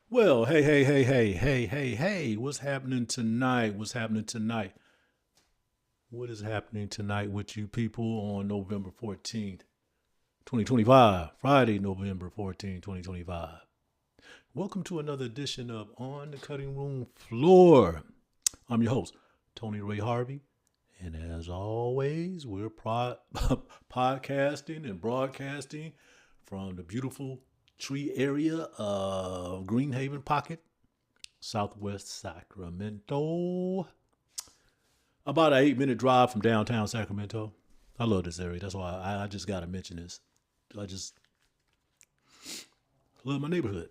Well, hey, what's happening tonight? What's happening tonight? What is happening tonight with you people on November 14th, 2025? Friday, November 14th, 2025. Welcome to another edition of On the Cutting Room Floor. I'm your host, Tony Ray Harvey. And as always, we're podcasting and broadcasting from the beautiful tree area of Greenhaven Pocket, Southwest Sacramento. About an 8-minute drive from downtown Sacramento. I love this area. That's why I just got to mention this. I just love my neighborhood,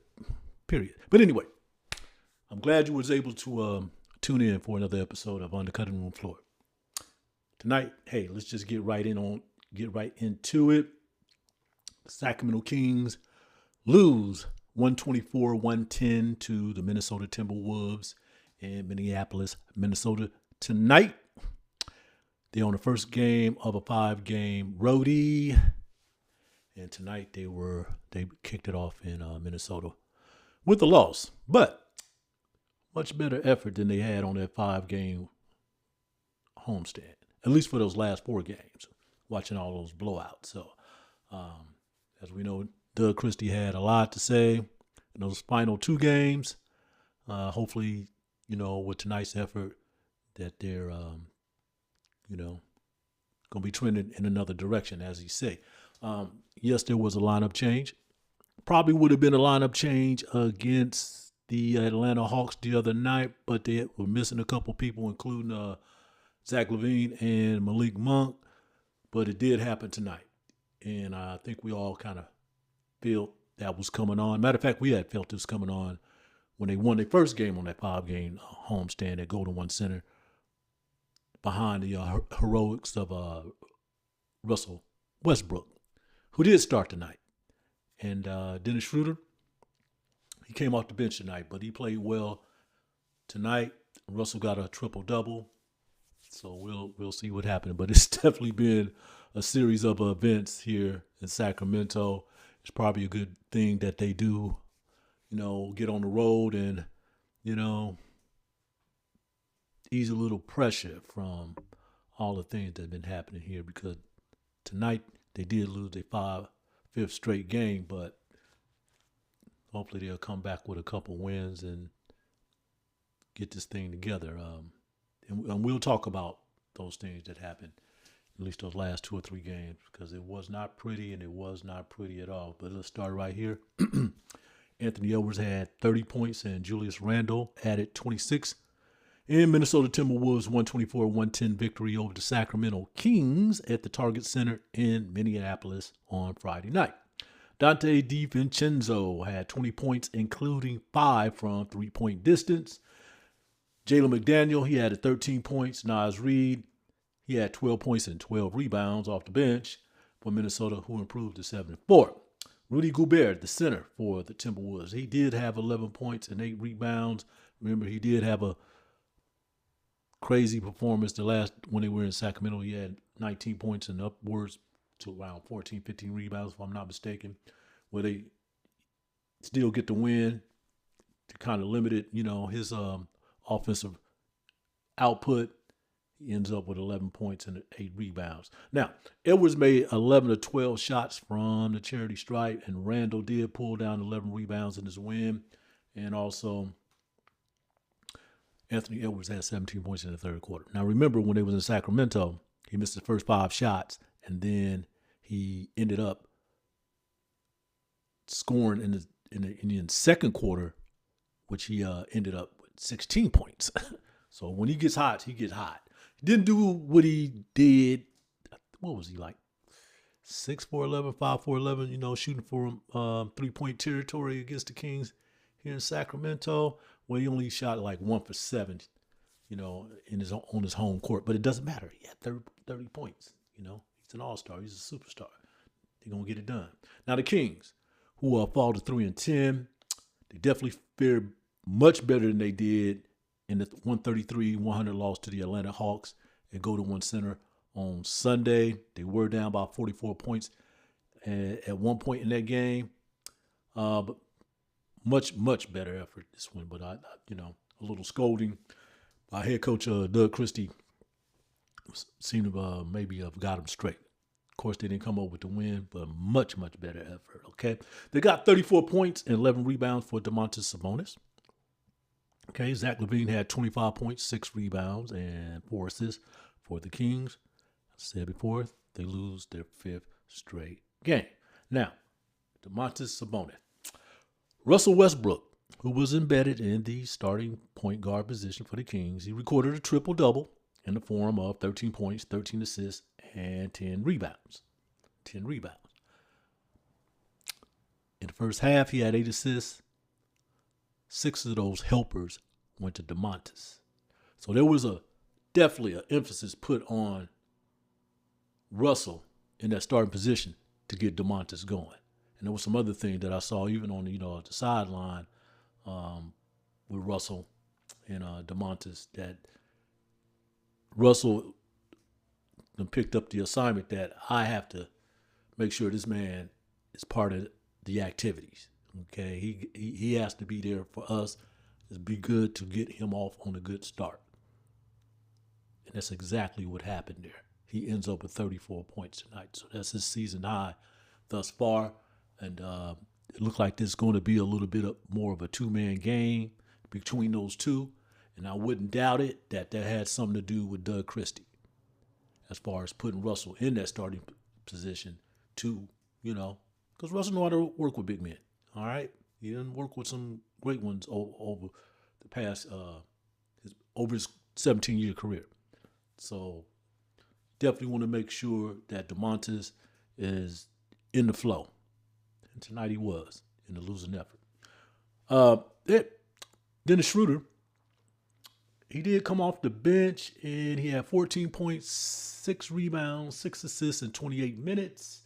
period. But anyway, I'm glad you was able to tune in for another episode of On the Cutting Room Floor. Tonight, hey, let's just get right into it. Sacramento Kings lose 124-110 to the Minnesota Timberwolves in Minneapolis, Minnesota tonight. They're on the first game of a 5-game roadie. And tonight they kicked it off in Minnesota with a loss. But much better effort than they had on that 5-game homestand, at least for those last 4 games, watching all those blowouts. So, as we know, Doug Christie had a lot to say in those final 2 games. Hopefully, with tonight's effort, that they're, going to be trending in another direction, as he say. Yes, there was a lineup change. Probably would have been a lineup change against the Atlanta Hawks the other night, but they were missing a couple people, including Zach LaVine and Malik Monk. But it did happen tonight. And I think we all kind of felt that was coming on. Matter of fact, we had felt this coming on when they won their first game on that 5-game homestand at Golden One Center behind the heroics of Russell Westbrook, who did start tonight. And Dennis Schröder, he came off the bench tonight, but he played well tonight. Russell got a triple-double, so we'll see what happened. But it's definitely been a series of events here in Sacramento. It's probably a good thing that they do, get on the road and, ease a little pressure from all the things that have been happening here, because tonight they did lose their 5th straight game, but hopefully they'll come back with a couple wins and get this thing together. And we'll talk about those things that happened, at least those last 2 or 3 games, because it was not pretty, and it was not pretty at all. But let's start right here. Anthony Edwards had 30 points, and Julius Randle added 26. In Minnesota Timberwolves 124-110 victory over the Sacramento Kings at the Target Center in Minneapolis on Friday night. Donte DiVincenzo had 20 points, including 5 from 3-point distance. Jalen McDaniel, he had 13 points. Naz Reid, he had 12 points and 12 rebounds off the bench for Minnesota, who improved to 7-4. Rudy Gobert, the center for the Timberwolves, he did have 11 points and 8 rebounds. Remember, he did have a crazy performance when they were in Sacramento. He had 19 points and upwards to around 14, 15 rebounds, if I'm not mistaken, where they still get the win to kind of limit it, his offensive output. He ends up with 11 points and 8 rebounds. Now, Edwards made 11 of 12 shots from the charity stripe, and Randle did pull down 11 rebounds in his win. And also, Anthony Edwards had 17 points in the third quarter. Now, remember, when they was in Sacramento, he missed the first 5 shots, and then he ended up scoring in the second quarter, which he ended up with 16 points. So when he gets hot, he gets hot. He didn't do what he did. What was he like? 6 for 11, 5 for 11, shooting for 3-point territory against the Kings here in Sacramento. Well, he only shot like 1 for 7, on his home court. But it doesn't matter. He had 30 points. He's an all-star. He's a superstar. They're going to get it done. Now, the Kings, who fall to 3-10, they definitely fared much better than they did in the 133-100 loss to the Atlanta Hawks at Golden One Center on Sunday. They were down by 44 points at one point in that game. But much better effort this one. But a little scolding by head coach Doug Christie seemed to maybe have got him straight. Of course, they didn't come up with the win, but much better effort. Okay, they got 34 points and 11 rebounds for Domantas Sabonis. Okay, Zach LaVine had 25 points, 6 rebounds, and 4 assists for the Kings. I said before, they lose their 5th straight game. Now, Domantas Sabonis. Russell Westbrook, who was embedded in the starting point guard position for the Kings, he recorded a triple-double in the form of 13 points, 13 assists, and 10 rebounds. 10 rebounds. In the first half, he had 8 assists. 6 of those helpers went to Domantas. So there was definitely an emphasis put on Russell in that starting position to get Domantas going. And there was some other things that I saw even on the sideline with Russell and Domantas, that Russell picked up the assignment that I have to make sure this man is part of the activities. Okay, he has to be there for us. It'd be good to get him off on a good start. And that's exactly what happened there. He ends up with 34 points tonight. So that's his season high thus far. And it looked like there's going to be a little bit more of a two-man game between those two. And I wouldn't doubt it that had something to do with Doug Christie as far as putting Russell in that starting position too, because Russell knows how to work with big men. All right, he didn't work with some great ones over the past over his 17-year career. So definitely want to make sure that Domantas is in the flow, and tonight he was in the losing effort. Dennis Schröder, he did come off the bench and he had 14 points, 6 rebounds, 6 assists in 28 minutes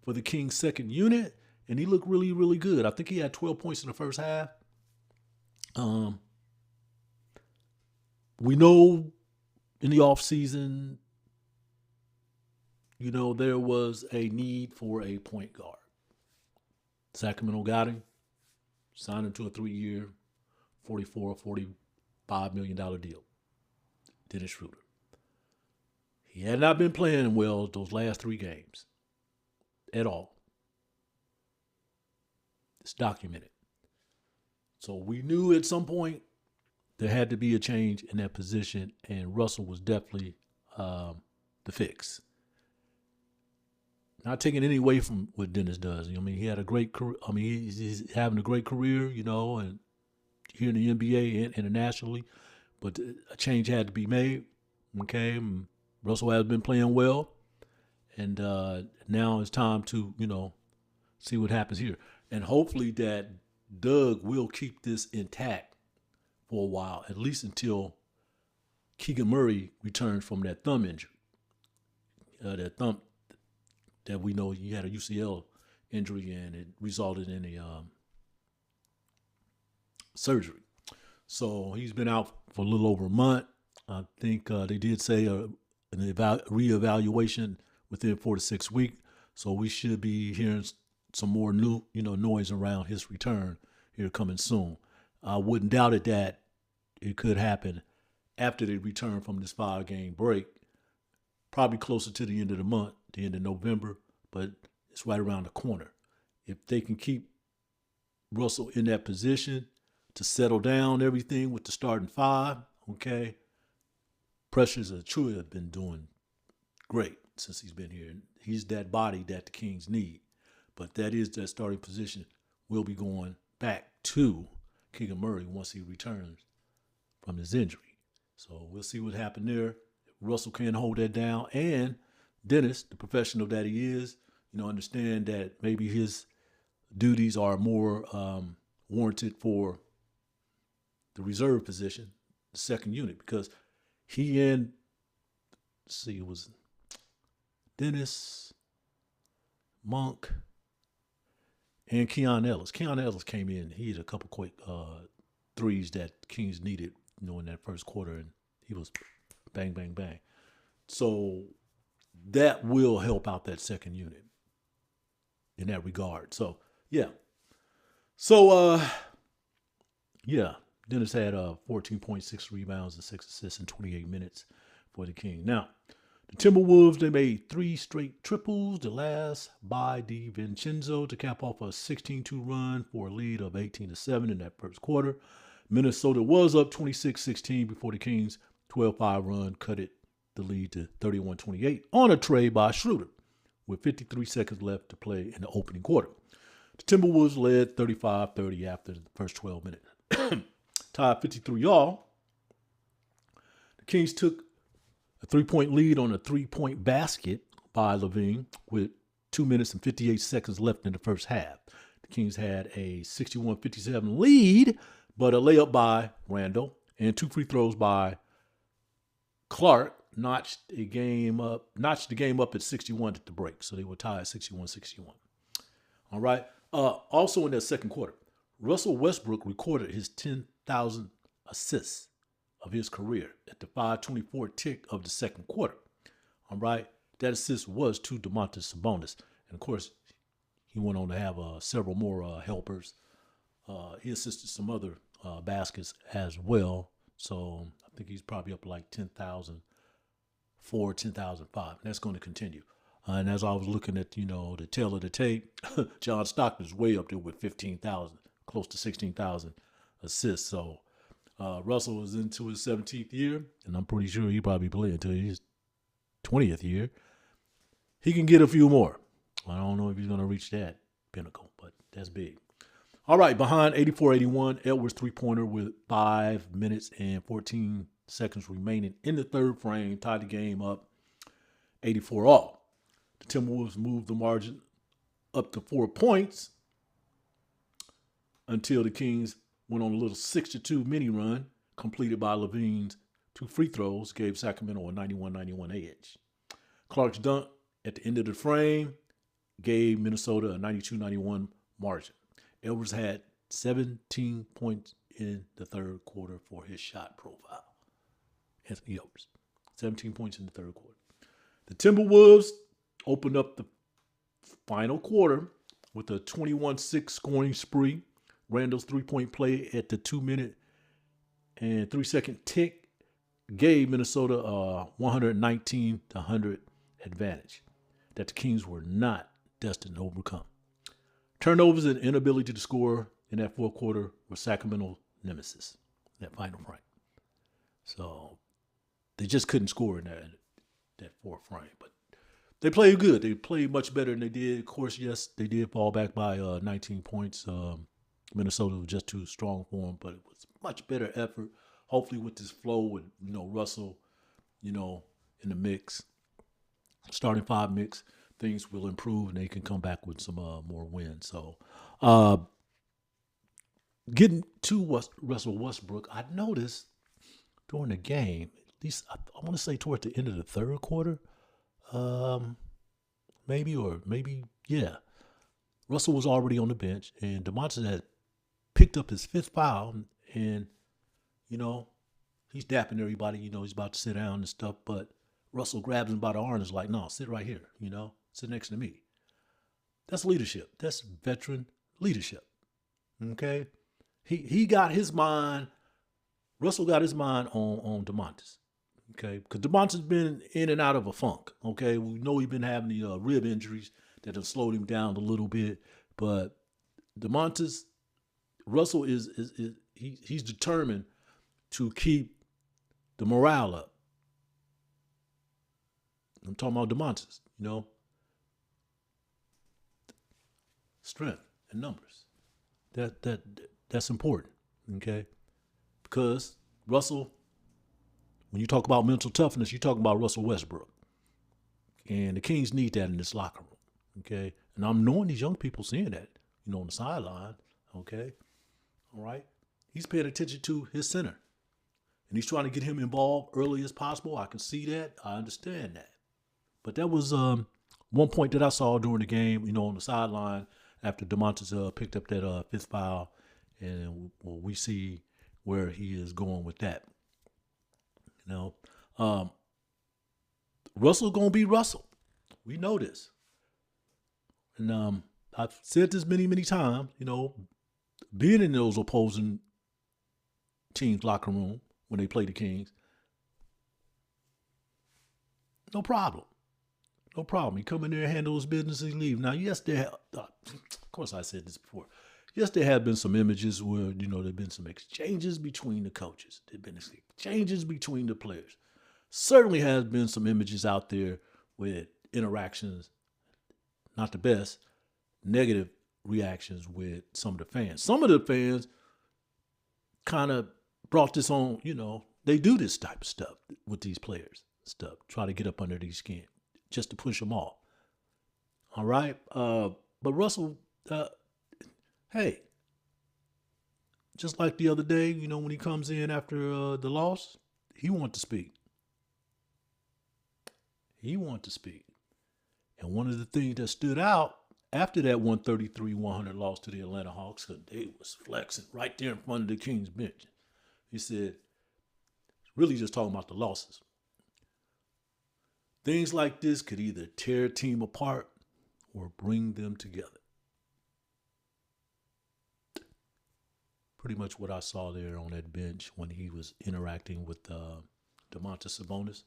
for the Kings' second unit. And he looked really, really good. I think he had 12 points in the first half. We know in the offseason, there was a need for a point guard. Sacramento got him, signed him to a 3-year, $45 million deal. Dennis Schröder. He had not been playing well those last 3 games at all. It's documented. So we knew at some point there had to be a change in that position, and Russell was definitely the fix. Not taking any away from what Dennis does. He had a great career. He's having a great career, and here in the NBA and internationally, but a change had to be made. Okay, Russell has been playing well, and now it's time to, see what happens here. And hopefully that Doug will keep this intact for a while, at least until Keegan Murray returns from that thumb injury. That thumb that we know he had a UCL injury and it resulted in a surgery. So he's been out for a little over a month. I think they did say an reevaluation within 4 to 6 weeks. So we should be hearing some more new, noise around his return here coming soon. I wouldn't doubt it that it could happen after they return from this 5-game break, probably closer to the end of the month, the end of November, but it's right around the corner. If they can keep Russell in that position to settle down everything with the starting 5, okay, Precious Achiuwa have been doing great since he's been here. He's that body that the Kings need. But that starting position will be going back to Keegan Murray once he returns from his injury. So we'll see what happened there. If Russell can hold that down, and Dennis, the professional that he is, understand that maybe his duties are more warranted for the reserve position, the second unit, because he and, it was Dennis, Monk, and Keon Ellis. Keon Ellis came in. He had a couple quick threes that Kings needed, in that first quarter, and he was bang, bang, bang. So that will help out that second unit in that regard. So, yeah. So Yeah, Dennis had 14.6 rebounds and 6 assists in 28 minutes for the King. Now, the Timberwolves, they made 3 straight triples, the last by DiVincenzo to cap off a 16-2 run for a lead of 18-7 in that first quarter. Minnesota was up 26-16 before the Kings' 12-5 run cut the lead to 31-28 on a trade by Schröder with 53 seconds left to play in the opening quarter. The Timberwolves led 35-30 after the first 12 minutes. Tied 53 all. The Kings took a 3-point lead on a 3-point basket by Levine with 2 minutes and 58 seconds left in the first half. The Kings had a 61-57 lead, but a layup by Randle and 2 free throws by Clark notched the game up at 61 at the break. So they were tied 61-61. All right. Also in that second quarter, Russell Westbrook recorded his 10,000th assist of his career at the 5:24 tick of the second quarter. All right. That assist was to Domantas Sabonis. And of course, he went on to have several more helpers. He assisted some other baskets as well. So I think he's probably up like 10,004, 10,005. That's going to continue. And as I was looking at, the tail of the tape, John Stockton's way up there with 15,000, close to 16,000 assists. So Russell is into his 17th year, and I'm pretty sure he probably played until his 20th year. He can get a few more. I don't know if he's going to reach that pinnacle, but that's big. All right, behind 84-81, Edwards' three-pointer with 5 minutes and 14 seconds remaining in the third frame tied the game up 84 all. The Timberwolves moved the margin up to 4 points until the Kings went on a little 6-2 mini run completed by Levine's 2 free throws, gave Sacramento a 91-91 edge. Clark's dunk at the end of the frame gave Minnesota a 92-91 margin. Edwards had 17 points in the third quarter for his shot profile. Anthony Edwards, 17 points in the third quarter. The Timberwolves opened up the final quarter with a 21-6 scoring spree. Randle's three-point play at the 2-minute and 3-second tick gave Minnesota a 119-100 advantage that the Kings were not destined to overcome. Turnovers and inability to score in that fourth quarter were Sacramento nemesis, that final frame. So they just couldn't score in that fourth frame. But they played good. They played much better than they did. Of course, yes, they did fall back by 19 points. Minnesota was just too strong for them, but it was much better effort. Hopefully with this flow with, Russell, in the mix, starting 5 mix, things will improve and they can come back with some more wins. So getting to Russell Westbrook, I noticed during the game, at least I want to say toward the end of the third quarter, maybe, yeah. Russell was already on the bench, and Domantas had picked up his 5th foul, and, he's dapping everybody, he's about to sit down and stuff, but Russell grabs him by the arm and is like, no, sit right here, sit next to me. That's leadership. That's veteran leadership, okay? He got his mind, Russell got his mind on Domantas. Okay, because Domantas been in and out of a funk. Okay, we know he's been having the rib injuries that have slowed him down a little bit, but Russell he's determined to keep the morale up. I'm talking about Domantas, strength and numbers. That's important. Okay, because Russell. When you talk about mental toughness, you're talking about Russell Westbrook. And the Kings need that in this locker room, okay? And I'm knowing these young people seeing that, on the sideline, okay? All right? He's paying attention to his center. And he's trying to get him involved early as possible. I can see that. I understand that. But that was one point that I saw during the game, on the sideline after Domantas picked up that 5th foul. And we see where he is going with that. Russell's going to be Russell. We know this. And I've said this many, many times, being in those opposing team's locker room when they play the Kings. No problem. No problem. He come in there and handle his business and leave. Now, yes, of course I said this before. Yes, there have been some images where, there have been some exchanges between the coaches. There have been exchanges between the players. Certainly has been some images out there with interactions, not the best, negative reactions with some of the fans. Some of the fans kind of brought this on, they do this type of stuff with these players, try to get up under these skin just to push them off. All right. But Russell, hey, just like the other day, when he comes in after the loss, he wanted to speak. And one of the things that stood out after that 133-100 loss to the Atlanta Hawks, because they was flexing right there in front of the Kings bench. He said, really just talking about the losses. Things like this could either tear a team apart or bring them together. Pretty much what I saw there on that bench when he was interacting with Domantas Sabonis.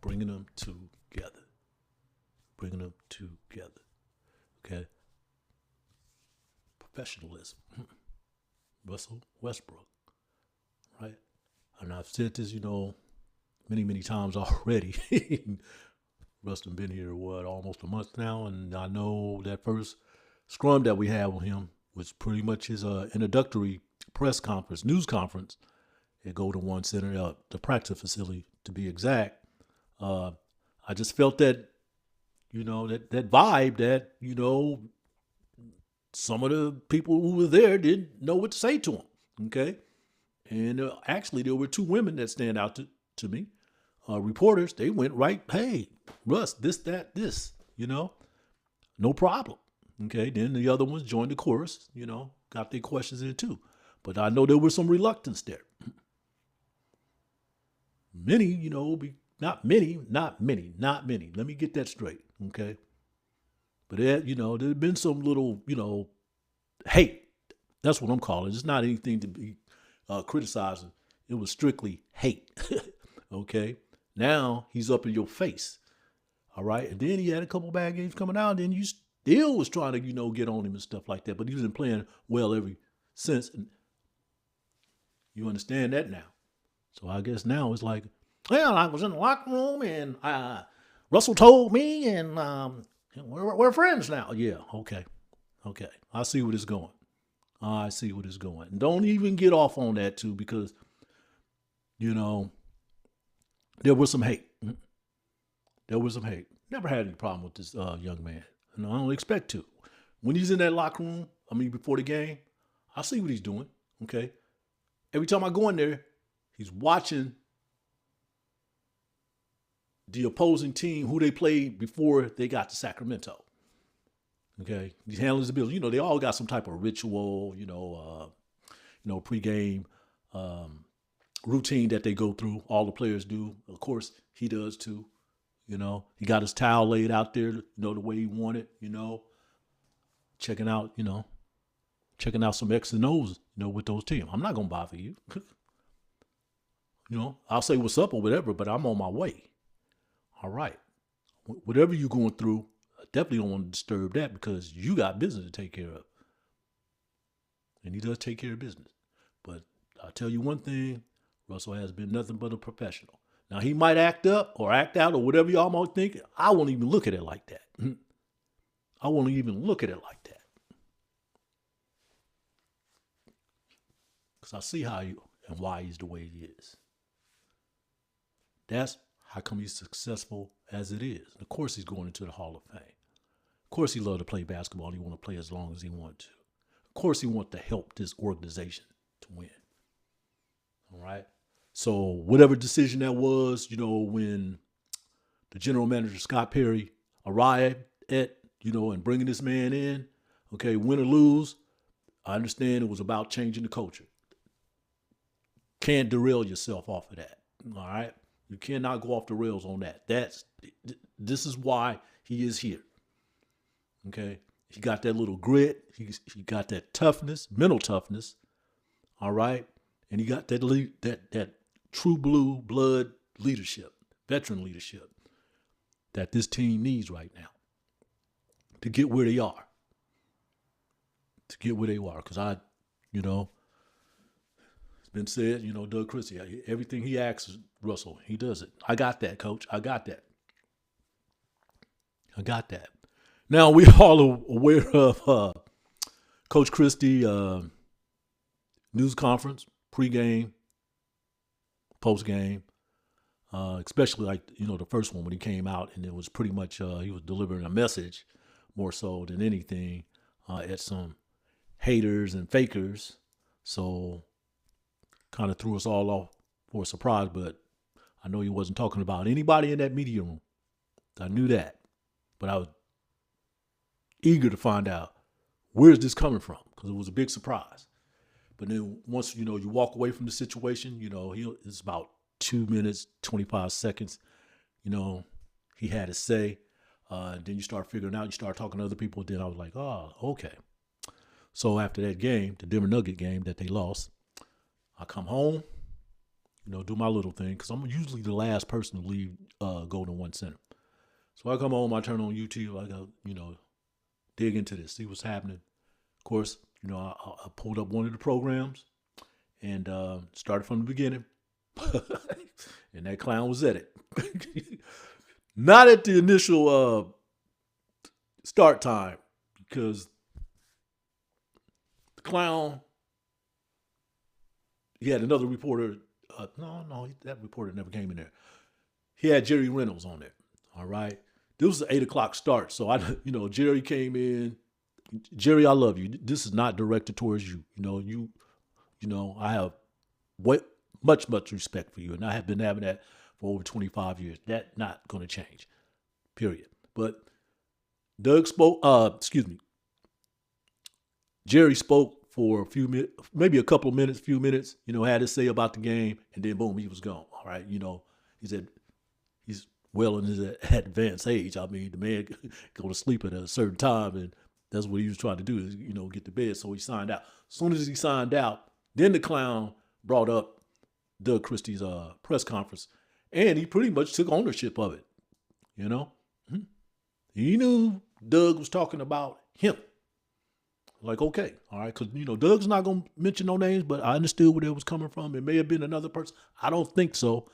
Bringing them together. Okay? Professionalism. Russell Westbrook. Right? And I've said this, many, many times already. Russell been here, almost a month now, and I know that first scrum that we had with him was pretty much his introductory press conference, news conference at Golden One Center, the practice facility to be exact. I just felt that, that vibe that, some of the people who were there didn't know what to say to him. Okay. And actually, there were two women that stand out to me. Reporters, they went right, hey, Russ, this, no problem. Okay. Then the other ones joined the chorus, got their questions in too. But I know there was some reluctance there. Many, not many. Let me get that straight. Okay. But there'd been some little, hate. That's what I'm calling it. It's not anything to be criticizing. It was strictly hate. Okay. Now he's up in your face. All right. And then he had a couple bad games coming out. And then you still was trying to, get on him and stuff like that. But he's been playing well ever since. And you understand that now. So I guess now it's like, well, I was in the locker room and Russell told me and we're friends now. Yeah, okay. I see where it's going. And don't even get off on that too because, there was some hate. Never had any problem with this young man. And I don't expect to. When he's in that locker room, before the game, I see what he's doing, okay? Every time I go in there, he's watching the opposing team, who they played before they got to Sacramento. Okay. He's handling his business. They all got some type of ritual, pregame routine that they go through. All the players do. Of course, he does too. He got his towel laid out there, the way he wanted, checking out some X and O's, with those teams. I'm not going to bother you. I'll say what's up or whatever, but I'm on my way. All right. Whatever you're going through, I definitely don't want to disturb that because you got business to take care of. And he does take care of business. But I'll tell you one thing, Russell has been nothing but a professional. Now, he might act up or act out or whatever y'all might think. I won't even look at it like that. Because I see how and why he's the way he is. That's how come he's successful as it is. Of course, he's going into the Hall of Fame. Of course, he loved to play basketball. And he want to play as long as he wanted to. Of course, he want to help this organization to win. All right. So whatever decision that was, when the general manager, Scott Perry, arrived at, and bringing this man in, okay, win or lose, I understand it was about changing the culture. Can't derail yourself off of that. All right. You cannot go off the rails on that. This is why he is here. Okay. He got that little grit. He got that toughness, mental toughness. all right? And he got that true blue blood leadership, veteran leadership that this team needs right now to get where they are. Because it's been said, Doug Christie, everything he asks Russell, he does it. I got that, coach. I got that. Now, we all are aware of Coach Christie news conference, pregame, postgame, especially the first one when he came out, and it was pretty much he was delivering a message more so than anything at some haters and fakers. So kind of threw us all off for a surprise, but I know he wasn't talking about anybody in that media room. I knew that, but I was eager to find out where's this coming from, because it was a big surprise. But then once, you walk away from the situation, it's about 2 minutes, 25 seconds, he had to say, then you start figuring out, you start talking to other people. Then I was like, oh, okay. So after that game, the Denver Nugget game that they lost, I come home, do my little thing, because I'm usually the last person to leave Golden One Center. So I come home, I turn on YouTube, I go, dig into this, see what's happening. Of course, I pulled up one of the programs and started from the beginning. And that clown was at it. Not at the initial start time, because the clown, he had another reporter. No, that reporter never came in there. He had Jerry Reynolds on there. All right. This was an 8 o'clock start. So Jerry came in. Jerry, I love you. This is not directed towards you. I have much respect for you. And I have been having that for over 25 years. That's not going to change. Period. But Doug spoke, Jerry spoke for a few minutes, maybe a couple of minutes, few minutes, had to say about the game, and then boom, he was gone. All right. He said he's well in his advanced age. I mean, the man go to sleep at a certain time, and that's what he was trying to do is, get to bed. So he signed out. As soon as he signed out, then the clown brought up Doug Christie's press conference, and he pretty much took ownership of it. He knew Doug was talking about him. Like, okay, all right, because, Doug's not going to mention no names, but I understood where it was coming from. It may have been another person. I don't think so.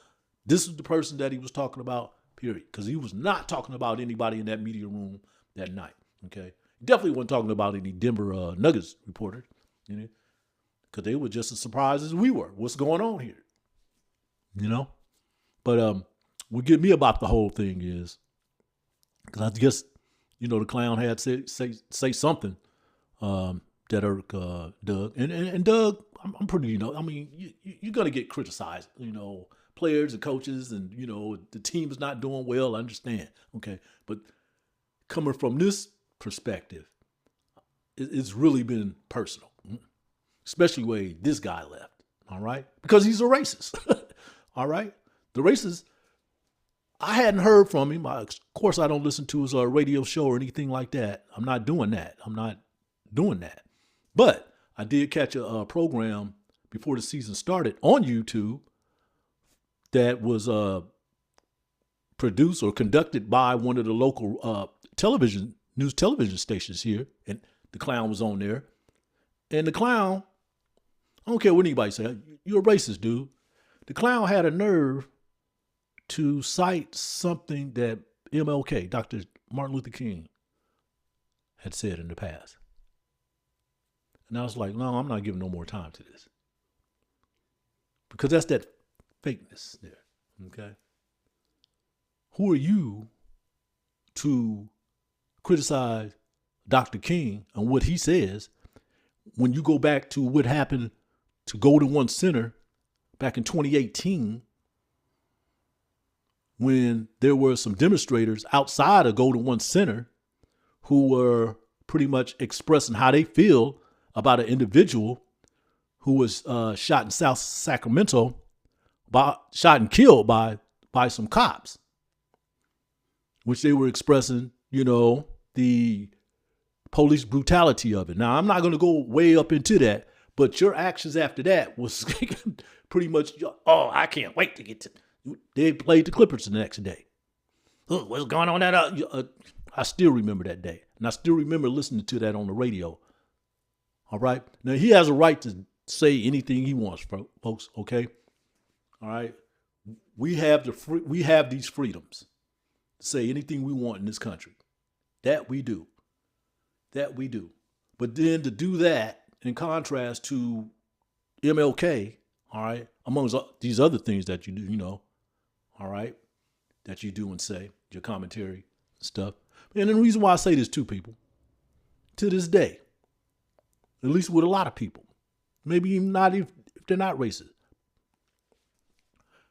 This is the person that he was talking about, period, because he was not talking about anybody in that media room that night, okay? Definitely wasn't talking about any Denver Nuggets reporters, because they were just as surprised as we were. What's going on here, But what get me about the whole thing is, because I guess, the clown had to say something that irked Doug. And Doug, I'm pretty, you're going to get criticized, players and coaches, and, the team is not doing well, I understand, okay? But coming from this perspective, it's really been personal, especially the way this guy left, all right? Because he's a racist, all right? The racist, I hadn't heard from him. Of course, I don't listen to his radio show or anything like that. I'm not doing that. But I did catch a program before the season started on YouTube that was produced or conducted by one of the local news television stations here, and the clown was on there. And the clown, I don't care what anybody say, you're a racist, dude. The clown had a nerve to cite something that MLK, Dr. Martin Luther King, had said in the past. And I was like, no, I'm not giving no more time to this. Because that's that fakeness there, okay? Who are you to criticize Dr. King and what he says when you go back to what happened to Golden One Center back in 2018, when there were some demonstrators outside of Golden One Center who were pretty much expressing how they feel about an individual who was shot in South Sacramento, shot and killed by some cops, which they were expressing, the police brutality of it. Now, I'm not going to go way up into that, But your actions after that was pretty much, oh, I can't wait to get to. They played the Clippers the next day. Oh, what's going on that? I still remember that day. And I still remember listening to that on the radio. All right. Now, he has a right to say anything he wants, folks. Okay. All right. We have these freedoms to say anything we want in this country. That we do. But then to do that in contrast to MLK, all right, amongst these other things that you do, all right, that you do and say, your commentary and stuff. And the reason why I say this to people, to this day, at least with a lot of people, maybe even not if they're not racist,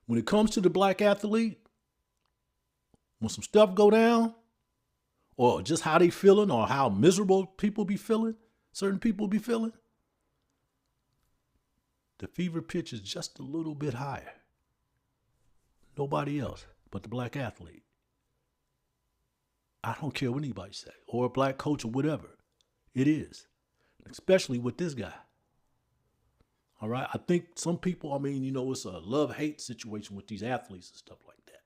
when it comes to the black athlete, when some stuff go down, or just how they feeling, or how miserable people be feeling, certain people be feeling, the fever pitch is just a little bit higher. Nobody else but the black athlete. I don't care what anybody say, or a black coach or whatever. It is, especially with this guy. All right. I think some people, it's a love-hate situation with these athletes and stuff like that,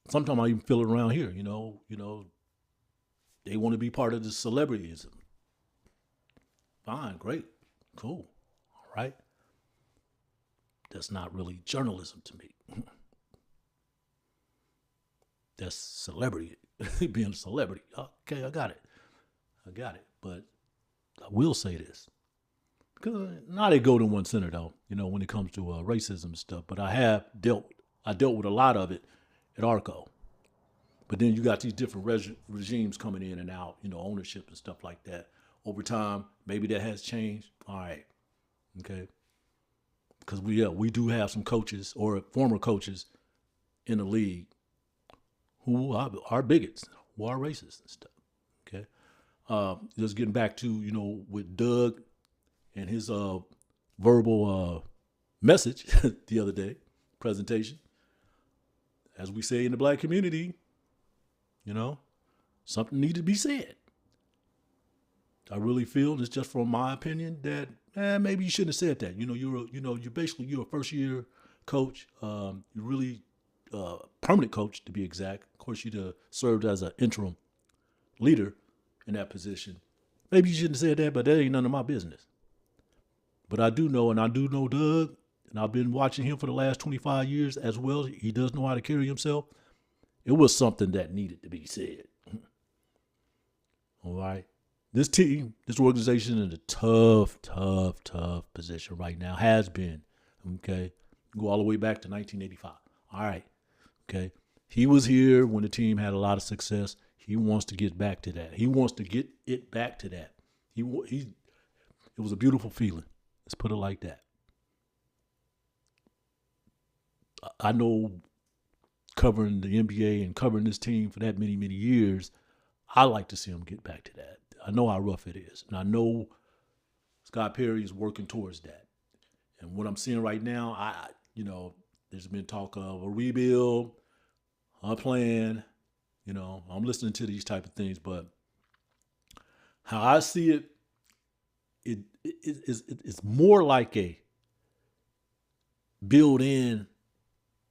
Sometimes I even feel it around here, they want to be part of the celebrityism. Fine, great, cool, all right. That's not really journalism to me. That's celebrity, being a celebrity. Okay, I got it. But I will say this. Because now they go to one center though, when it comes to racism and stuff. But I dealt with a lot of it at Arco. But then you got these different regimes coming in and out, ownership and stuff like that. Over time, maybe that has changed. All right, okay. Because we do have some coaches or former coaches in the league who are bigots, who are racist and stuff. Okay, just getting back to with Doug and his verbal message the other day, presentation. As we say in the black community, something needs to be said. I really feel, and it's just from my opinion, that maybe you shouldn't have said that. You're a first year coach. You're really permanent coach to be exact. Of course, you'd served as an interim leader in that position. Maybe you shouldn't have said that, but that ain't none of my business. But I do know Doug, and I've been watching him for the last 25 years as well. He does know how to carry himself. It was something that needed to be said. All right. This team, this organization is in a tough position right now. Has been. Okay. Go all the way back to 1985. All right. Okay. He was here when the team had a lot of success. He wants to get back to that. He wants to get it back to that. It was a beautiful feeling. Let's put it like that. I know, covering the NBA and covering this team for that many years, I like to see him get back to that. I know how rough it is. And I know Scott Perry is working towards that. And what I'm seeing right now, there's been talk of a rebuild, a plan. I'm listening to these type of things, but how I see it, it's more like a build in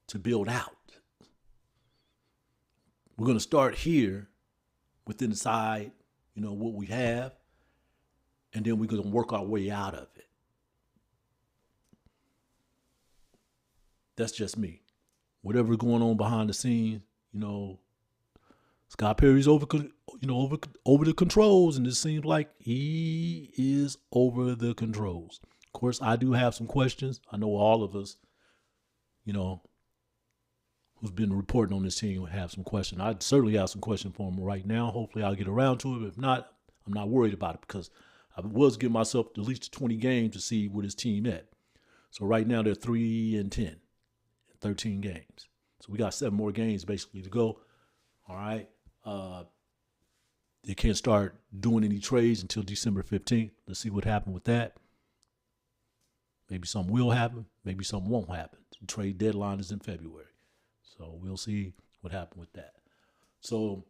to build out. We're going to start here within the side, what we have, and then we're going to work our way out of it. That's just me. Whatever's going on behind the scenes, Scott Perry's over the controls, and it seems like he is over the controls. Of course, I do have some questions. I know all of us, who's been reporting on this team have some questions. I certainly have some questions for him right now. Hopefully I'll get around to it. If not, I'm not worried about it because I was giving myself at least 20 games to see where this team at. So right now they're 3-10, 13 games. So we got 7 more games basically to go. All right. They can't start doing any trades until December 15th. Let's see what happened with that. Maybe something will happen. Maybe something won't happen. The trade deadline is in February. So we'll see what happened with that. So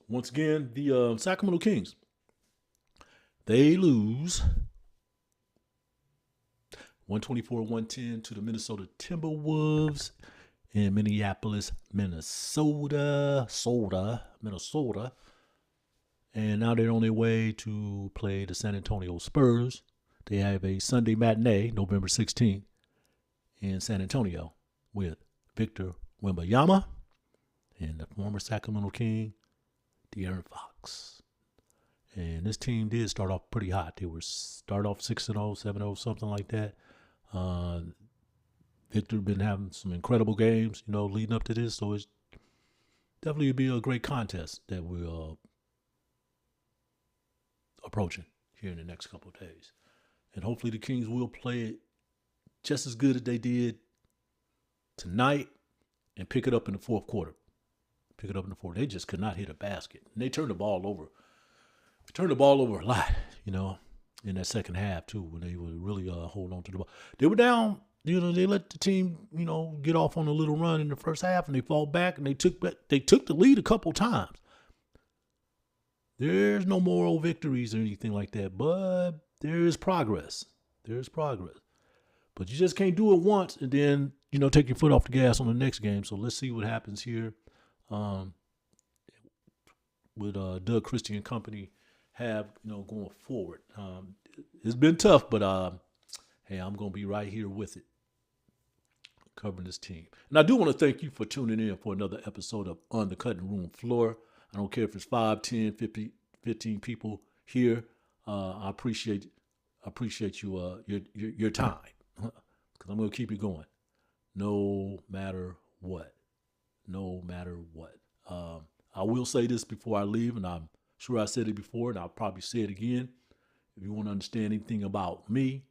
once again, the Sacramento Kings, they lose 124-110 to the Minnesota Timberwolves in Minneapolis, Minnesota. And now they're on their way to play the San Antonio Spurs. They have a Sunday matinee, November 16th, in San Antonio with Victor Wembanyama and the former Sacramento King, De'Aaron Fox. And this team did start off pretty hot. They were start off 6-0, 7-0, something like that. Victor been having some incredible games, leading up to this. So it's definitely be a great contest that we're approaching here in the next couple of days. And hopefully the Kings will play it just as good as they did tonight and pick it up in the fourth quarter. They just could not hit a basket. And they turned the ball over. Turned the ball over a lot, in that second half too, when they were really holding on to the ball. They were down, they let the team, get off on a little run in the first half, and they fall back, and they took the lead a couple times. There's no moral victories or anything like that, but there is progress. But you just can't do it once and then, take your foot off the gas on the next game. So let's see what happens here with Doug Christie and company have, going forward. It's been tough, but hey, I'm going to be right here with it, covering this team. And I do want to thank you for tuning in for another episode of On the Cutting Room Floor. I don't care if it's 5, 10, 50, 15 people here. I appreciate you your time, because I'm going to keep it going no matter what. I will say this before I leave, and I'm sure I said it before, and I'll probably say it again. If you want to understand anything about me,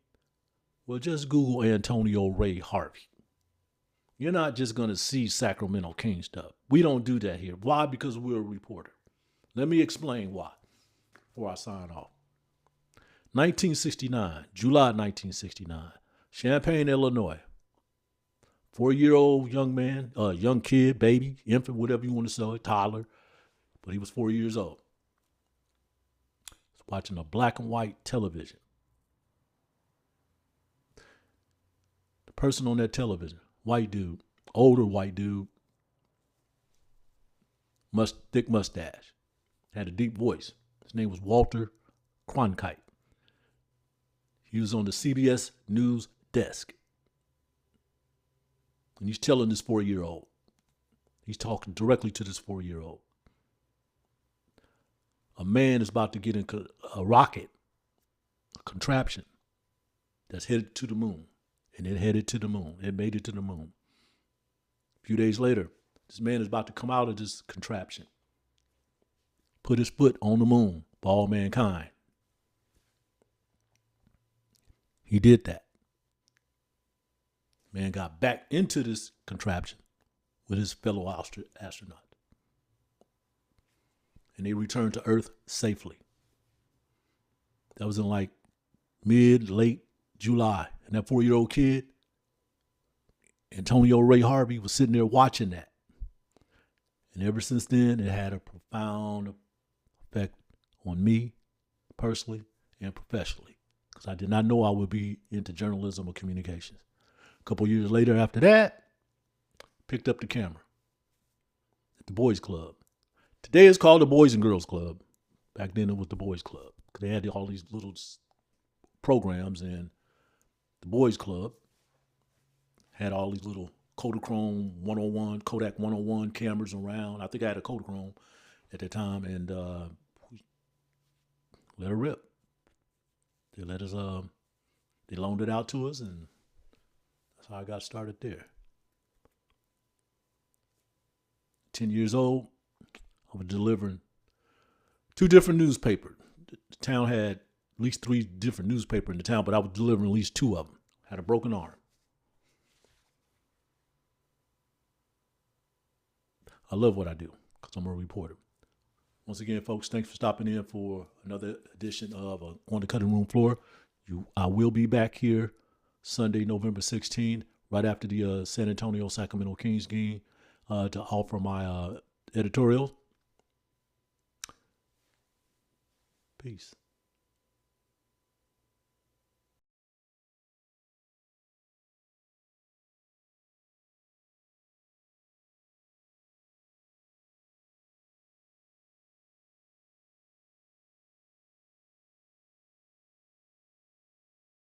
well, just Google Antonio Ray Harvey. You're not just going to see Sacramento Kings stuff. We don't do that here. Why? Because we're a reporter. Let me explain why before I sign off. 1969, July 1969, Champaign, Illinois. 4-year-old young man, young kid, baby, infant, whatever you want to say, toddler, but he was 4 years old. He was watching a black and white television. The person on that television, white dude, older white dude, thick mustache, had a deep voice. His name was Walter Cronkite. He was on the CBS News desk. And he's telling this 4-year-old. He's talking directly to this 4-year-old. A man is about to get in a rocket, a contraption that's headed to the moon. And it headed to the moon. It made it to the moon. A few days later, this man is about to come out of this contraption, put his foot on the moon for all mankind. He did that. Man got back into this contraption with his fellow astronaut. And they returned to Earth safely. That was in like late July. And that 4-year-old kid, Antonio Ray Harvey, was sitting there watching that. And ever since then, it had a profound effect on me personally and professionally, because I did not know I would be into journalism or communications. A couple years later after that, picked up the camera at the Boys Club. Today it's called the Boys and Girls Club. Back then it was the Boys Club, because they had all these little programs, and the Boys Club had all these little Kodachrome 101, Kodak 101 cameras around. I think I had a Kodachrome at the time, and let her rip. They let us, they loaned it out to us, and that's how I got started there. 10 years old, I was delivering 2 different newspapers. The town had at least 3 different newspapers in the town, but I was delivering at least 2 of them. Had a broken arm. I love what I do because I'm a reporter. Once again, folks, thanks for stopping in for another edition of On the Cutting Room Floor. I will be back here Sunday, November 16th, right after the San Antonio Sacramento Kings game to offer my editorial. Peace.